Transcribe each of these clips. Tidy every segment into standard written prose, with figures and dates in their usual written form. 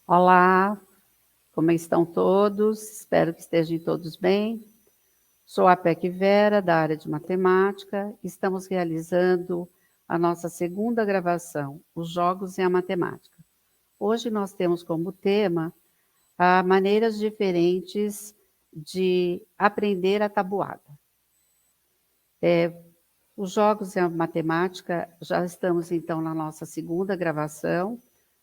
Olá, como estão todos? Espero que estejam todos bem. Sou a PEC Vera, da área de matemática. Estamos realizando a nossa segunda gravação, os jogos e a matemática. Hoje nós temos como tema maneiras diferentes de aprender a tabuada. Os jogos e a matemática, já estamos então na nossa segunda gravação.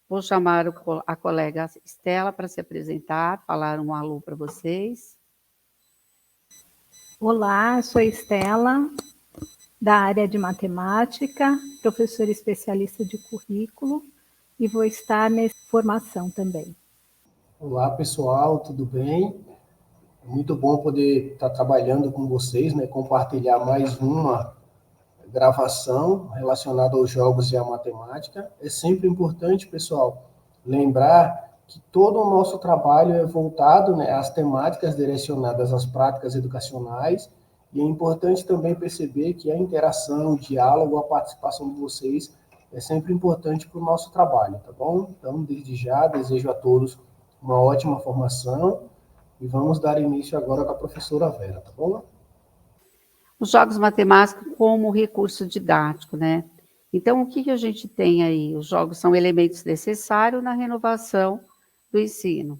Vou chamar a colega Estela para se apresentar, falar um alô para vocês. Olá, sou Estela, da área de matemática, professora especialista de currículo, e vou estar nessa formação também. Olá, pessoal, tudo bem? É muito bom poder estar trabalhando com vocês, né? Compartilhar mais uma gravação relacionada aos jogos e à matemática. É sempre importante, pessoal, lembrar que todo o nosso trabalho é voltado, né, às temáticas direcionadas às práticas educacionais, e é importante também perceber que a interação, o diálogo, a participação de vocês é sempre importante para o nosso trabalho, tá bom? Então, desde já, desejo a todos uma ótima formação e vamos dar início agora com a professora Vera, tá bom? Os jogos matemáticos como recurso didático, né? Então, o que a gente tem aí? Os jogos são elementos necessários na renovação do ensino.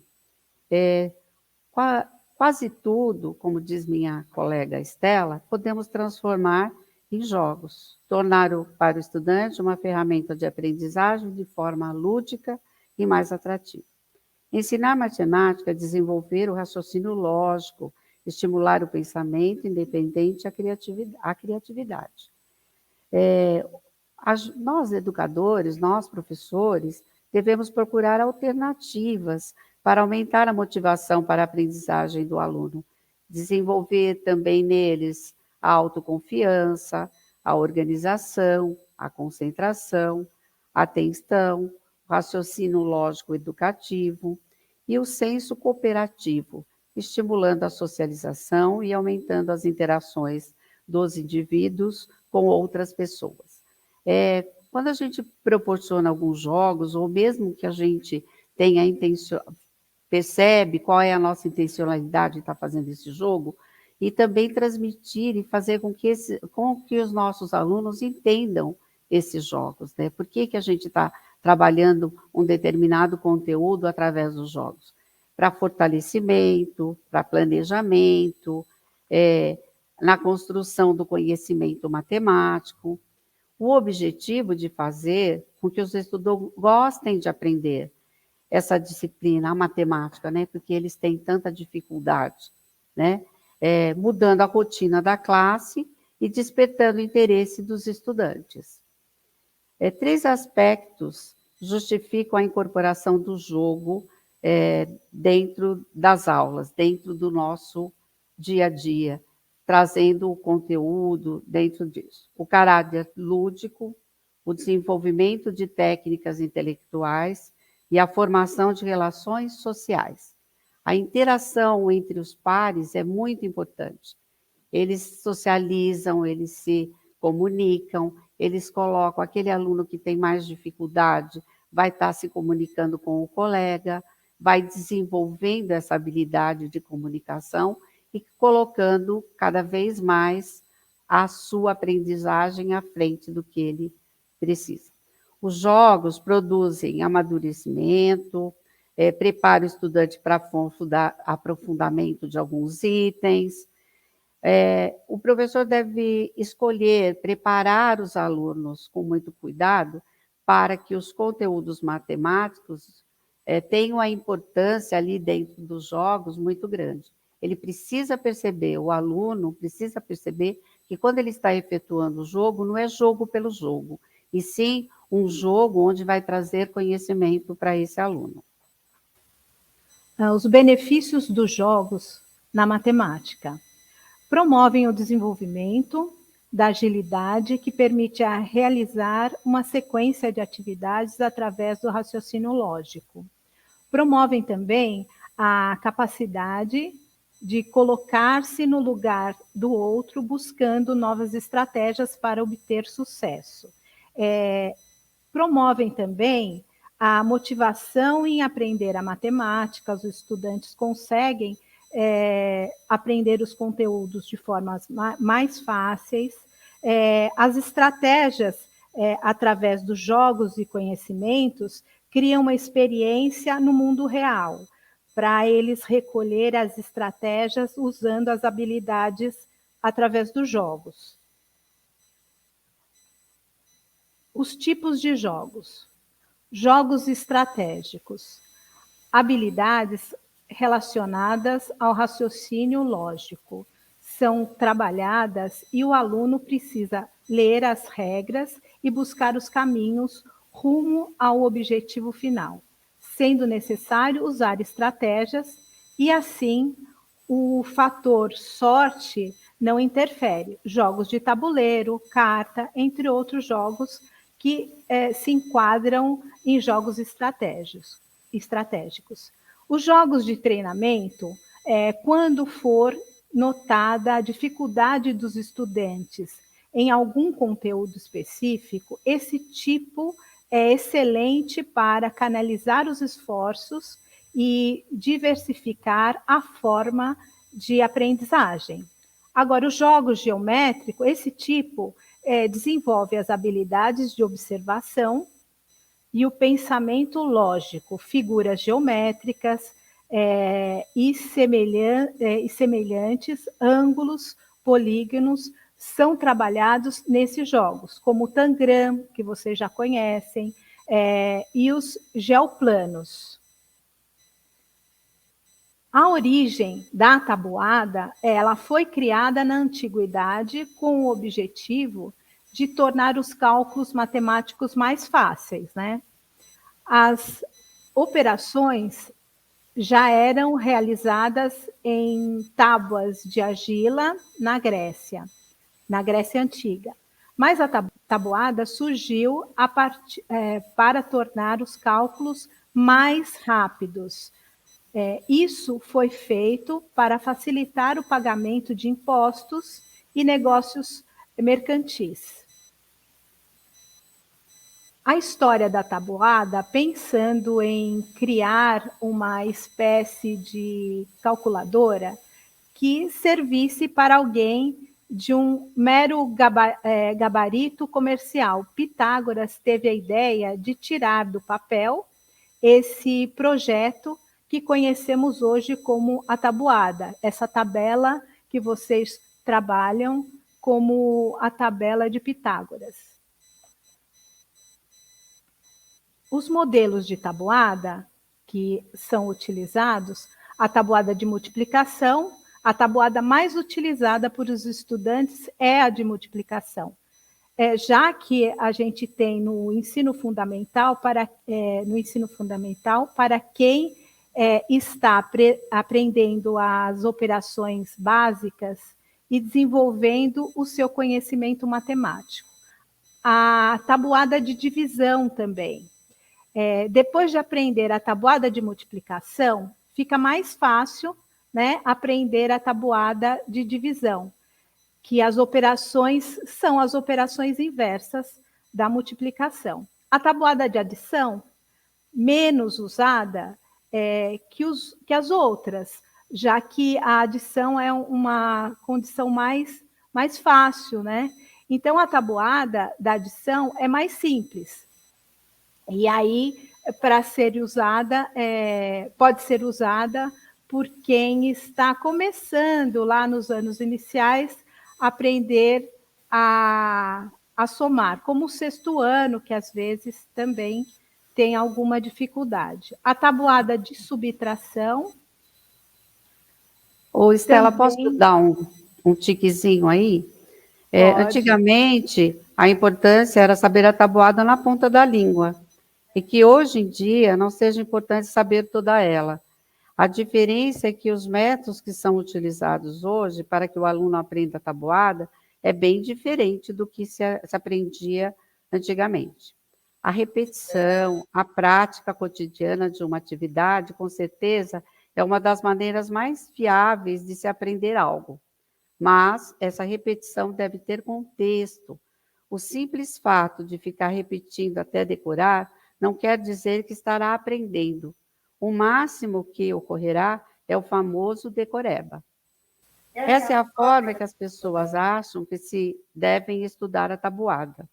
Quase tudo, como diz minha colega Estela, podemos transformar em jogos, tornar para o estudante uma ferramenta de aprendizagem de forma lúdica e mais atrativa. Ensinar matemática é desenvolver o raciocínio lógico, estimular o pensamento independente e a criatividade. Nós, educadores, nós, professores, devemos procurar alternativas para aumentar a motivação para a aprendizagem do aluno, desenvolver também neles a autoconfiança, a organização, a concentração, a atenção, o raciocínio lógico educativo e o senso cooperativo, estimulando a socialização e aumentando as interações dos indivíduos com outras pessoas. Quando a gente proporciona alguns jogos, ou mesmo que a gente tenha percebe qual é a nossa intencionalidade de estar fazendo esse jogo, e também transmitir e fazer com que os nossos alunos entendam esses jogos, né? Por que a gente está trabalhando um determinado conteúdo através dos jogos? Para fortalecimento, para planejamento, na construção do conhecimento matemático. O objetivo de fazer com que os estudantes gostem de aprender essa disciplina, a matemática, né? Porque eles têm tanta dificuldade, né? Mudando a rotina da classe e despertando o interesse dos estudantes. 3 aspectos justificam a incorporação do jogo dentro das aulas, dentro do nosso dia a dia, trazendo o conteúdo dentro disso. O caráter lúdico, o desenvolvimento de técnicas intelectuais e a formação de relações sociais. A interação entre os pares é muito importante. Eles socializam, eles se comunicam, eles colocam aquele aluno que tem mais dificuldade, vai estar se comunicando com o colega, vai desenvolvendo essa habilidade de comunicação e colocando cada vez mais a sua aprendizagem à frente do que ele precisa. Os jogos produzem amadurecimento, prepara o estudante para aprofundamento de alguns itens. O professor deve escolher, preparar os alunos com muito cuidado para que os conteúdos matemáticos tenham a importância ali dentro dos jogos muito grande. Ele precisa perceber, o aluno precisa perceber que quando ele está efetuando o jogo, não é jogo pelo jogo, e sim um jogo onde vai trazer conhecimento para esse aluno. Os benefícios dos jogos na matemática. Promovem o desenvolvimento da agilidade que permite realizar uma sequência de atividades através do raciocínio lógico. Promovem também a capacidade de colocar-se no lugar do outro, buscando novas estratégias para obter sucesso. Promovem também a motivação em aprender a matemática, os estudantes conseguem aprender os conteúdos de formas mais fáceis, as estratégias, através dos jogos e conhecimentos, criam uma experiência no mundo real, para eles recolher as estratégias usando as habilidades através dos jogos. Os tipos de jogos. Jogos estratégicos. Habilidades relacionadas ao raciocínio lógico. São trabalhadas e o aluno precisa ler as regras e buscar os caminhos rumo ao objetivo final, sendo necessário usar estratégias e, assim, o fator sorte não interfere. Jogos de tabuleiro, carta, entre outros jogos que se enquadram em jogos estratégicos. Os jogos de treinamento, quando for notada a dificuldade dos estudantes em algum conteúdo específico, esse tipo é excelente para canalizar os esforços e diversificar a forma de aprendizagem. Agora, os jogos geométricos, esse tipo desenvolve as habilidades de observação e o pensamento lógico, figuras geométricas e semelhantes, ângulos, polígonos, são trabalhados nesses jogos, como o Tangram, que vocês já conhecem, e os geoplanos. A origem da tabuada, ela foi criada na antiguidade com o objetivo de tornar os cálculos matemáticos mais fáceis, né? As operações já eram realizadas em tábuas de argila na Grécia Antiga. Mas a tabuada surgiu para tornar os cálculos mais rápidos. Isso foi feito para facilitar o pagamento de impostos e negócios mercantis. A história da tabuada, pensando em criar uma espécie de calculadora que servisse para alguém de um mero gabarito comercial. Pitágoras teve a ideia de tirar do papel esse projeto que conhecemos hoje como a tabuada, essa tabela que vocês trabalham como a tabela de Pitágoras. Os modelos de tabuada que são utilizados, a tabuada de multiplicação, a tabuada mais utilizada por os estudantes é a de multiplicação. Já que a gente tem no ensino fundamental, para quem está aprendendo as operações básicas e desenvolvendo o seu conhecimento matemático. A tabuada de divisão também. Depois de aprender a tabuada de multiplicação, fica mais fácil, né, aprender a tabuada de divisão, que as operações são as operações inversas da multiplicação. A tabuada de adição, menos usada que as outras, já que a adição é uma condição mais fácil, né? Então, a tabuada da adição é mais simples. E aí, para ser usada, pode ser usada por quem está começando lá nos anos iniciais a aprender a somar, como o sexto ano, que às vezes também tem alguma dificuldade. A tabuada de subtração. Ô, Estela, também... posso dar um tiquezinho aí? Antigamente, a importância era saber a tabuada na ponta da língua, e que hoje em dia não seja importante saber toda ela. A diferença é que os métodos que são utilizados hoje para que o aluno aprenda a tabuada é bem diferente do que se aprendia antigamente. A repetição, a prática cotidiana de uma atividade, com certeza, é uma das maneiras mais fiáveis de se aprender algo. Mas essa repetição deve ter contexto. O simples fato de ficar repetindo até decorar não quer dizer que estará aprendendo. O máximo que ocorrerá é o famoso decoreba. Essa é a forma que as pessoas acham que se devem estudar a tabuada.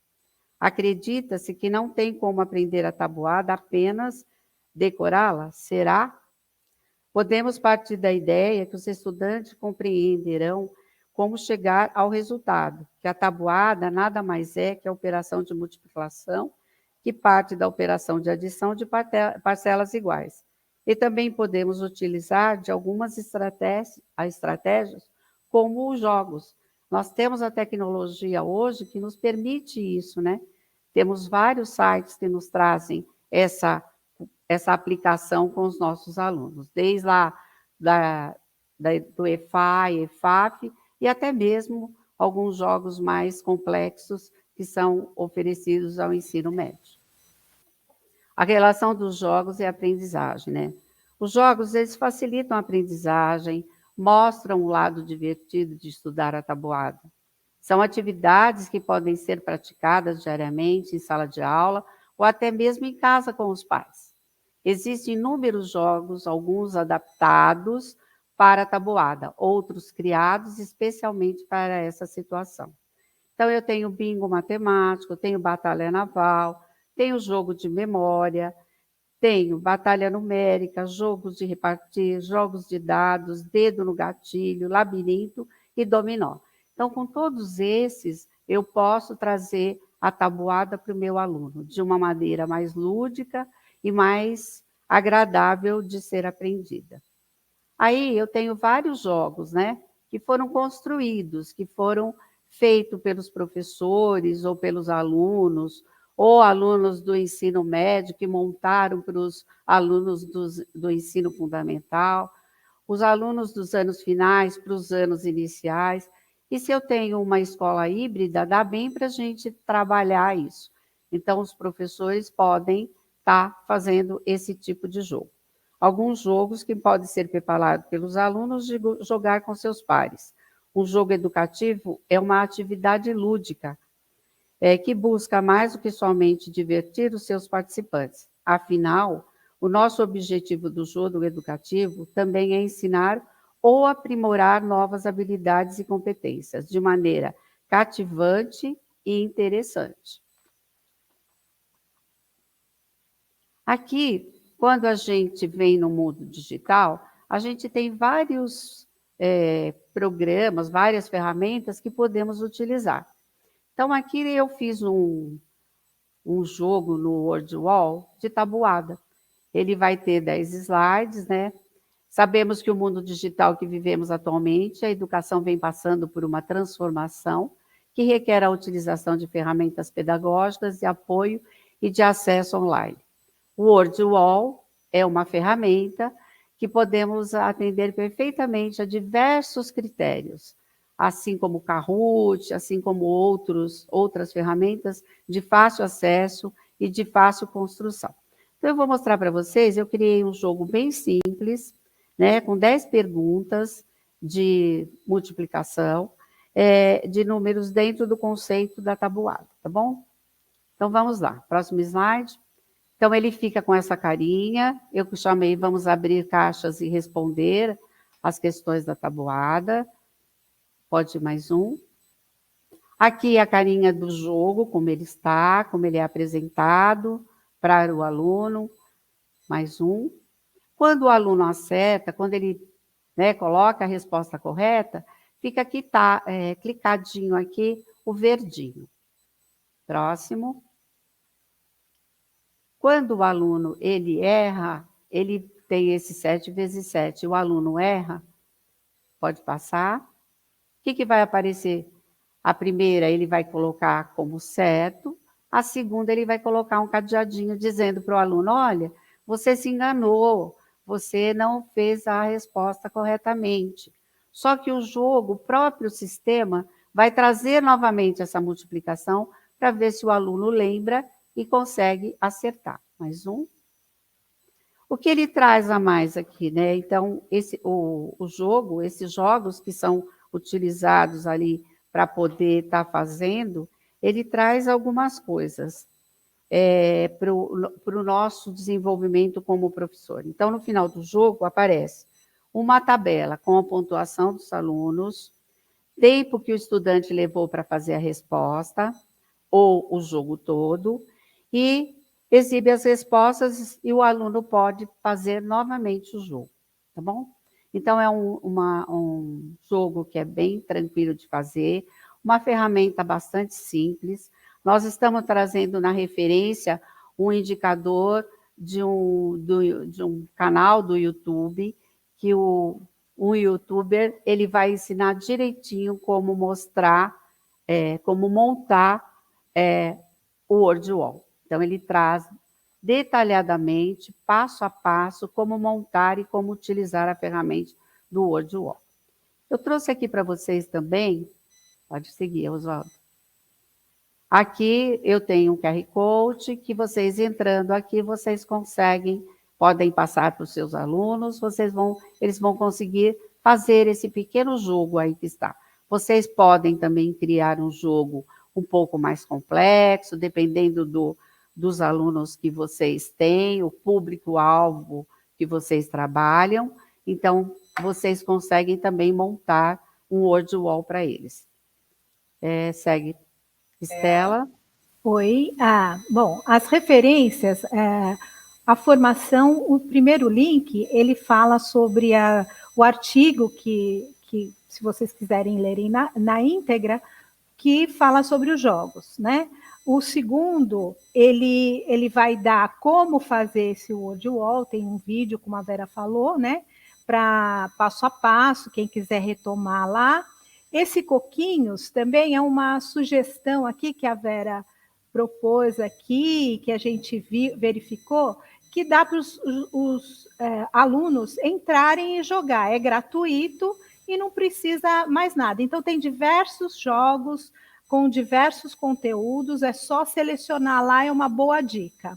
Acredita-se que não tem como aprender a tabuada apenas decorá-la? Será? Podemos partir da ideia que os estudantes compreenderão como chegar ao resultado, que a tabuada nada mais é que a operação de multiplicação, que parte da operação de adição de parcelas iguais. E também podemos utilizar de algumas estratégias, como os jogos. Nós temos a tecnologia hoje que nos permite isso, né? Temos vários sites que nos trazem essa aplicação com os nossos alunos, desde lá do EFA, EFAF, e até mesmo alguns jogos mais complexos que são oferecidos ao ensino médio. A relação dos jogos e a aprendizagem, né? Os jogos, eles facilitam a aprendizagem, mostram o lado divertido de estudar a tabuada. São atividades que podem ser praticadas diariamente em sala de aula ou até mesmo em casa com os pais. Existem inúmeros jogos, alguns adaptados para a tabuada, outros criados especialmente para essa situação. Então, eu tenho bingo matemático, tenho batalha naval, tenho jogo de memória, tenho batalha numérica, jogos de repartir, jogos de dados, dedo no gatilho, labirinto e dominó. Então, com todos esses, eu posso trazer a tabuada para o meu aluno de uma maneira mais lúdica e mais agradável de ser aprendida. Aí eu tenho vários jogos, né, que foram construídos, que foram feitos pelos professores ou pelos alunos, ou alunos do ensino médio que montaram para os alunos do ensino fundamental, os alunos dos anos finais para os anos iniciais. E se eu tenho uma escola híbrida, dá bem para a gente trabalhar isso. Então, os professores podem estar fazendo esse tipo de jogo. Alguns jogos que podem ser preparados pelos alunos de jogar com seus pares. Um jogo educativo é uma atividade lúdica, que busca mais do que somente divertir os seus participantes. Afinal, o nosso objetivo do jogo educativo também é ensinar ou aprimorar novas habilidades e competências de maneira cativante e interessante. Aqui, quando a gente vem no mundo digital, a gente tem vários programas, várias ferramentas que podemos utilizar. Então, aqui eu fiz um jogo no WordWall de tabuada. Ele vai ter 10 slides, né? Sabemos que o mundo digital que vivemos atualmente, a educação vem passando por uma transformação que requer a utilização de ferramentas pedagógicas de apoio e de acesso online. O WordWall é uma ferramenta que podemos atender perfeitamente a diversos critérios, assim como o Kahoot, assim como outras ferramentas de fácil acesso e de fácil construção. Então, eu vou mostrar para vocês, eu criei um jogo bem simples, né, com 10 perguntas de multiplicação de números dentro do conceito da tabuada, tá bom? Então, vamos lá. Próximo slide. Então, ele fica com essa carinha, eu chamei vamos abrir caixas e responder as questões da tabuada. Pode ir mais um. Aqui a carinha do jogo, como ele está, como ele é apresentado para o aluno. Mais um. Quando o aluno acerta, quando ele coloca a resposta correta, fica aqui, clicadinho aqui, o verdinho. Próximo. Quando o aluno ele erra, ele tem esse 7 vezes 7, o aluno erra, pode passar. O que vai aparecer? A primeira ele vai colocar como certo, a segunda ele vai colocar um cadeadinho dizendo para o aluno, olha, você se enganou, você não fez a resposta corretamente. Só que o jogo, o próprio sistema, vai trazer novamente essa multiplicação para ver se o aluno lembra e consegue acertar. Mais um. O que ele traz a mais aqui, né? Então, o jogo, esses jogos que são utilizados ali para poder estar fazendo, ele traz algumas coisas. para o nosso desenvolvimento como professor. Então, no final do jogo, aparece uma tabela com a pontuação dos alunos, tempo que o estudante levou para fazer a resposta, ou o jogo todo, e exibe as respostas e o aluno pode fazer novamente o jogo, tá bom? Então, é um jogo que é bem tranquilo de fazer, uma ferramenta bastante simples. Nós estamos trazendo na referência um indicador de um canal do YouTube, que um youtuber ele vai ensinar direitinho como mostrar, como montar o WordWall. Então, ele traz detalhadamente, passo a passo, como montar e como utilizar a ferramenta do WordWall. Eu trouxe aqui para vocês também, pode seguir, Oswaldo. Aqui eu tenho um QR Code que vocês entrando aqui, vocês podem passar para os seus alunos, eles vão conseguir fazer esse pequeno jogo aí que está. Vocês podem também criar um jogo um pouco mais complexo, dependendo dos alunos que vocês têm, o público-alvo que vocês trabalham. Então, vocês conseguem também montar um WordWall para eles. Segue, Estela. Oi. Bom, as referências, a formação, o primeiro link, ele fala sobre o artigo que, se vocês quiserem lerem na íntegra, que fala sobre os jogos, né? O segundo, ele vai dar como fazer esse WordWall, tem um vídeo, como a Vera falou, né? Para passo a passo, quem quiser retomar lá. Esse Coquinhos também é uma sugestão aqui que a Vera propôs aqui, que a gente verificou, que dá para os alunos entrarem e jogar. É gratuito e não precisa mais nada. Então, tem diversos jogos com diversos conteúdos, é só selecionar lá, é uma boa dica.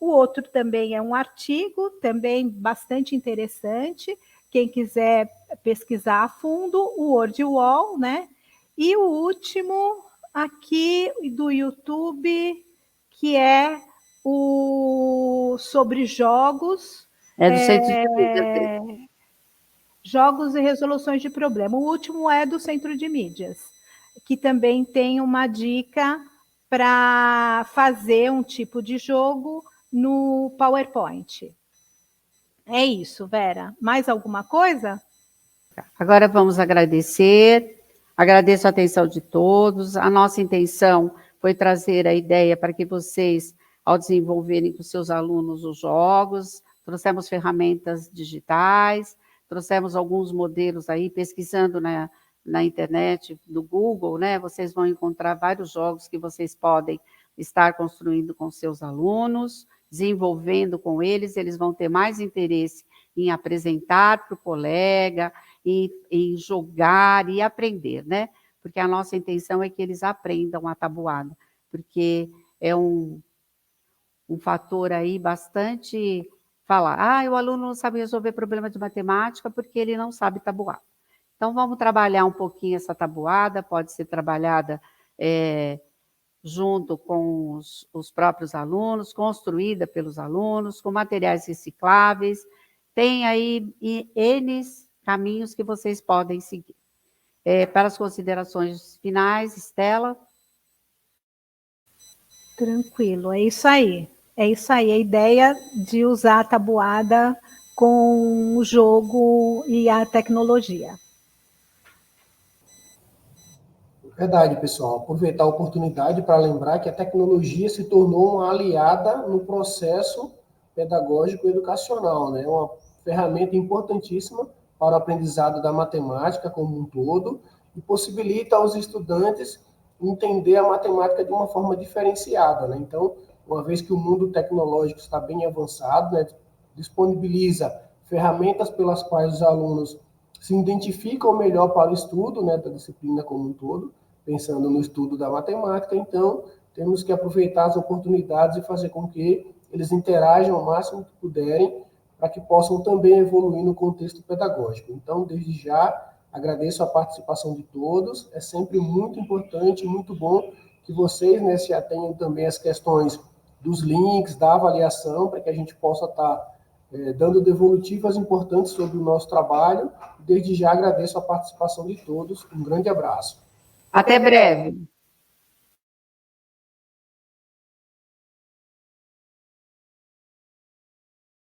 O outro também é um artigo, também bastante interessante, quem quiser pesquisar a fundo, o WordWall, né? E o último aqui do YouTube, que é o sobre jogos. É do Centro de Mídias. Jogos e resoluções de problema. O último é do Centro de Mídias, que também tem uma dica para fazer um tipo de jogo no PowerPoint. É isso, Vera. Mais alguma coisa? Agora vamos agradecer. Agradeço a atenção de todos. A nossa intenção foi trazer a ideia para que vocês, ao desenvolverem com seus alunos os jogos, trouxemos ferramentas digitais, trouxemos alguns modelos aí, pesquisando na internet, no Google, né? Vocês vão encontrar vários jogos que vocês podem estar construindo com seus alunos, desenvolvendo com eles vão ter mais interesse em apresentar para o colega, em jogar e aprender, né? Porque a nossa intenção é que eles aprendam a tabuada, porque é um fator aí bastante falar, o aluno não sabe resolver problema de matemática porque ele não sabe tabuar. Então, vamos trabalhar um pouquinho essa tabuada, pode ser trabalhada junto com os próprios alunos, construída pelos alunos, com materiais recicláveis. Tem aí N caminhos que vocês podem seguir. Para as considerações finais, Estela. Tranquilo, é isso aí. É isso aí, a ideia de usar a tabuada com o jogo e a tecnologia. Verdade, pessoal. Aproveitar a oportunidade para lembrar que a tecnologia se tornou uma aliada no processo pedagógico e educacional, né? Uma ferramenta importantíssima para o aprendizado da matemática como um todo e possibilita aos estudantes entender a matemática de uma forma diferenciada, né? Então, uma vez que o mundo tecnológico está bem avançado, né, disponibiliza ferramentas pelas quais os alunos se identificam melhor para o estudo, né, da disciplina como um todo, pensando no estudo da matemática. Então, temos que aproveitar as oportunidades e fazer com que eles interajam o máximo que puderem para que possam também evoluir no contexto pedagógico. Então, desde já, agradeço a participação de todos. É sempre muito importante, muito bom que vocês, né, se atenham também às questões dos links, da avaliação, para que a gente possa estar dando devolutivas importantes sobre o nosso trabalho. Desde já agradeço a participação de todos. Um grande abraço. Até breve.